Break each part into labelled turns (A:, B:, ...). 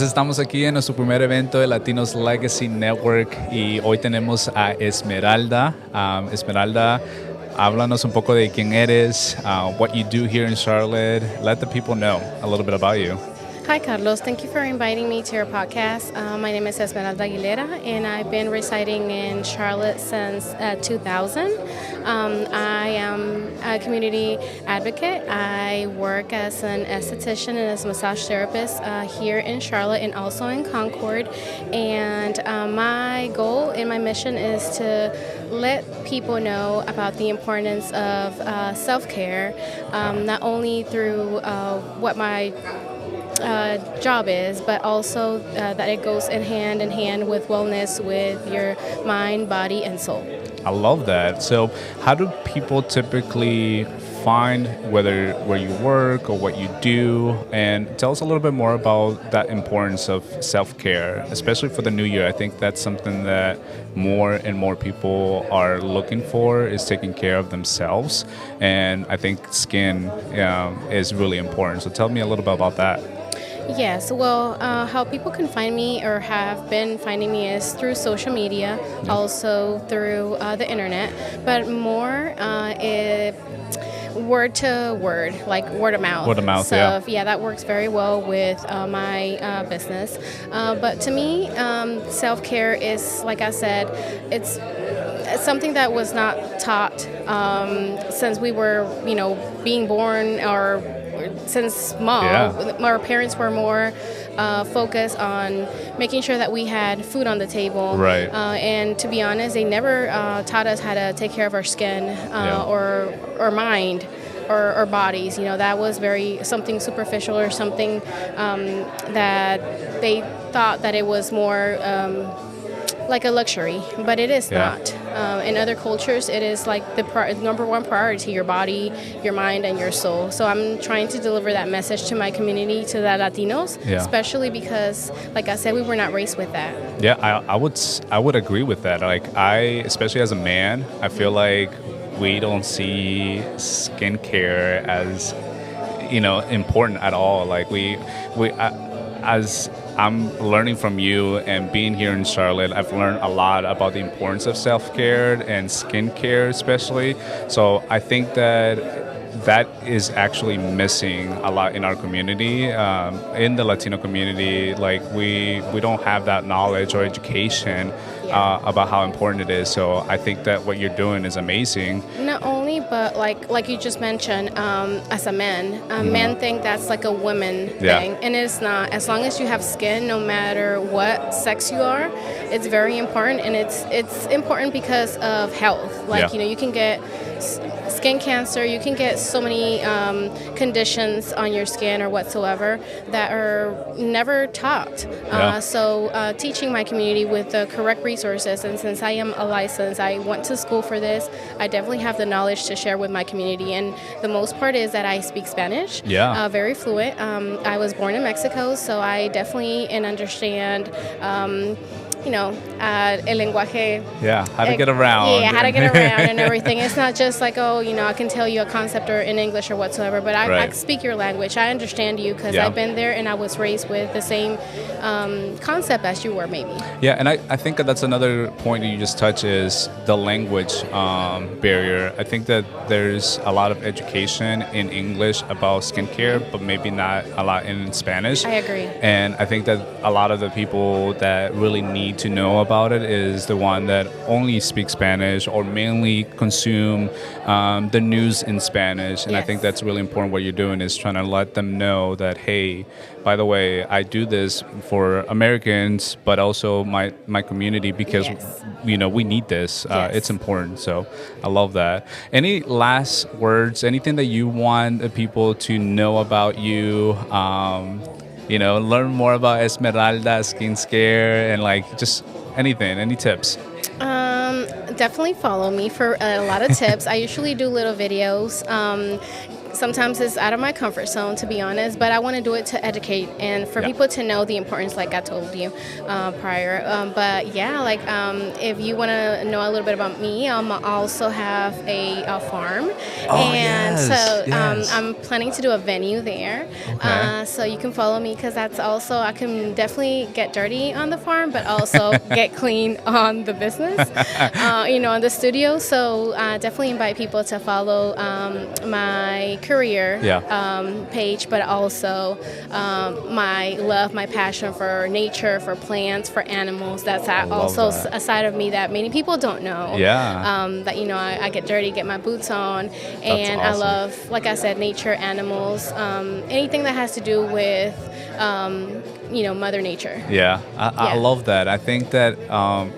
A: Estamos aquí en nuestro primer evento de Latinos Legacy Network y hoy tenemos a Esmeralda. Esmeralda, háblanos un poco de quién eres, what you do here in Charlotte. Let the people know a little bit about you.
B: Hi, Carlos. Thank you for inviting me to your podcast. My name is Esmeralda Aguilera, and I've been residing in Charlotte since 2000. I am a community advocate. I work as an esthetician and as a massage therapist here in Charlotte and also in Concord. And my goal and my mission is to let people know about the importance of self-care, not only through what my job is, but also that it goes in hand with wellness with your mind, body, and soul.
A: I love that. So how do people typically find where you work or what you do? And tell us a little bit more about that importance of self-care, especially for the new year. I think that's something that more and more people are looking for, is taking care of themselves. And I think skin is really important. So tell me a little bit about that.
B: Yes, well, how people can find me or have been finding me is through social media, also through the internet, but more word to word, like word of mouth.
A: Word of mouth,
B: so, yeah, that works very well with my business. But to me, self-care is, like I said, it's something that was not taught since we were, being born or since small. Our parents were more focused on making sure that we had food on the table.
A: Right.
B: And to be honest, they never taught us how to take care of our skin or mind or bodies. That was something superficial or something that they thought that it was more like a luxury, but it is not. In other cultures, it is like the number one priority, your body, your mind, and your soul. So I'm trying to deliver that message to my community, to the Latinos, especially because, like I said, we were not raised with that.
A: Yeah, I would agree with that. Like especially as a man, I feel like we don't see skincare as important at all. Like as I'm learning from you and being here in Charlotte, I've learned a lot about the importance of self-care and skincare especially. So I think that is actually missing a lot in our community, in the Latino community. Like we don't have that knowledge or education about how important it is. So I think that what you're doing is amazing.
B: Not only, but like you just mentioned, as a man, men think that's like a woman thing, and it's not. As long as you have skin, no matter what sex you are, it's very important, and it's important because of health. Like you can get skin cancer, you can get so many conditions on your skin or whatsoever that are never taught. So teaching my community with the correct resources, and since I am a licensed, I went to school for this, I definitely have the knowledge to share with my community. And the most part is that I speak Spanish, very fluent. I was born in Mexico, so I definitely understand el lenguaje.
A: How to get around.
B: How to get around and everything. It's not just like, I can tell you a concept or in English or whatsoever, but I speak your language. I understand you because I've been there and I was raised with the same concept as you were, maybe.
A: Yeah, and I think that's another point that you just touched is the language barrier. I think that there's a lot of education in English about skincare, but maybe not a lot in Spanish.
B: I agree.
A: And I think that a lot of the people that really need to know about it is the one that only speak Spanish or mainly consume the news in Spanish. And I think that's really important. What you're doing is trying to let them know that, hey, by the way, I do this for Americans, but also my community because, we need this. It's important. So I love that. Any last words, anything that you want people to know about you? Learn more about Esmeralda skincare and just anything, any tips?
B: Definitely follow me for a lot of tips. I usually do little videos sometimes it's out of my comfort zone, to be honest, but I want to do it to educate and for people to know the importance, like I told you prior. But yeah, like if you want to know a little bit about me, I also have a farm. And so I'm planning to do a venue there.
A: Okay.
B: So you can follow me because that's also, I can definitely get dirty on the farm, but also get clean on the business, on the studio. So definitely invite people to follow my career page, but also my passion for nature, for plants, for animals. That's also a side of me that many people don't know. That I get dirty, get my boots on, and I love, like I said, nature, animals, anything that has to do with Mother Nature.
A: I love that. I think that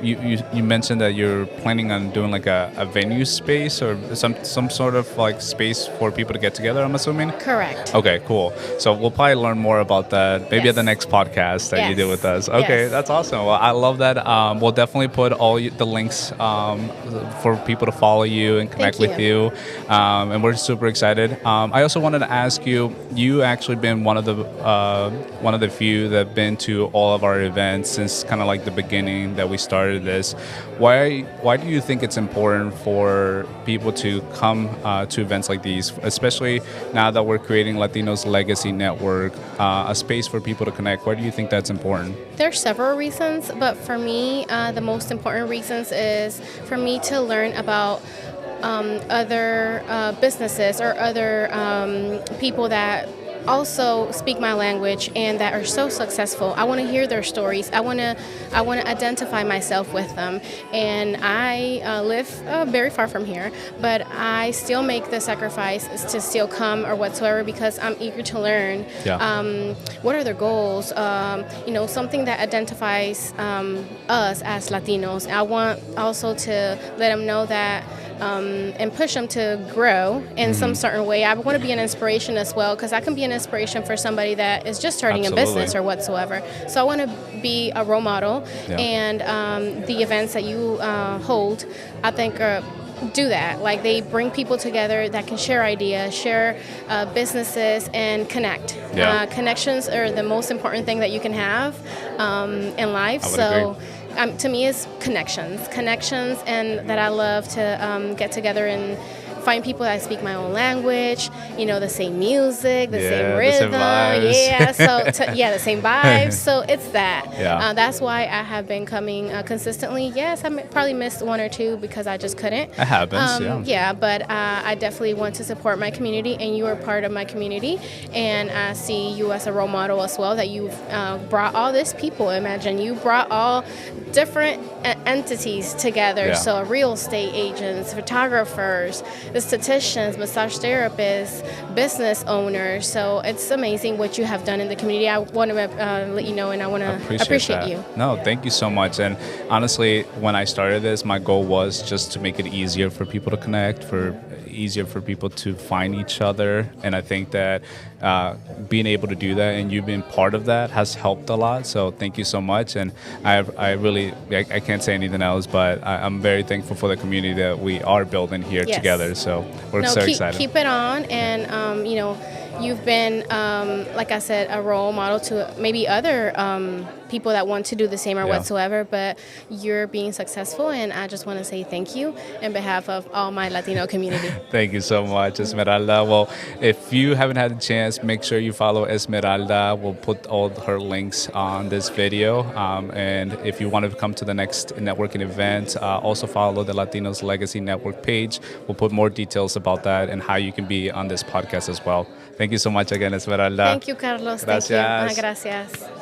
A: you mentioned that you're planning on doing like a venue space or some sort of like space for people to get together, I'm assuming?
B: Correct.
A: Okay, cool. So we'll probably learn more about that maybe at the next podcast that you do with us. Okay, that's awesome. Well, I love that. We'll definitely put all the links for people to follow you and connect with you. And we're super excited. I also wanted to ask you, you actually been one of the few that have been to all of our events since kind of like the beginning that we started this. Why do you think it's important for people to come to events like these, especially now that we're creating Latinos Legacy Network, a space for people to connect? Why do you think that's important?
B: There's several reasons, but for me, the most important reasons is for me to learn about other businesses or other people that also speak my language and that are so successful. I want to hear their stories. I want to identify myself with them. And I live very far from here, but I still make the sacrifice to still come or whatsoever because I'm eager to learn. What are their goals? Something that identifies us as Latinos. I want also to let them know that and push them to grow in some certain way. I want to be an inspiration as well because I can be an inspiration for somebody that is just starting a business or whatsoever. So I want to be a role model, and the events that you hold, I think do that. Like they bring people together that can share ideas, share businesses, and connect. Connections are the most important thing that you can have in life. So. To me, it's connections, and that I love to get together and find people that speak my own language, the same music, the same rhythm, the same vibes. So it's that. That's why I have been coming consistently. Yes, I probably missed one or two because I just couldn't.
A: It happens.
B: But I definitely want to support my community, and you are part of my community. And I see you as a role model as well. That you've brought all these people. Imagine you brought all different entities together. So real estate agents, photographers, estheticians, massage therapists, business owners. So it's amazing what you have done in the community. I want to let you know, and I want to appreciate you.
A: No, thank you so much. And honestly, when I started this, my goal was just to make it easier for people to connect, easier for people to find each other. And I think that being able to do that and you being part of that has helped a lot. So thank you so much. And I can't say anything else, but I'm very thankful for the community that we are building here together. So we're so excited.
B: Keep it on. And, you've been, like I said, a role model to maybe other people that want to do the same or whatsoever, but you're being successful, and I just want to say thank you on behalf of all my Latino community.
A: Thank you so much, Esmeralda. Well, if you haven't had a chance, make sure you follow Esmeralda. We'll put all her links on this video. And if you want to come to the next networking event, also follow the Latinos Legacy Network page. We'll put more details about that and how you can be on this podcast as well. Thank you so much again, Esmeralda.
B: Thank you, Carlos.
A: Gracias.
B: Thank you. Gracias.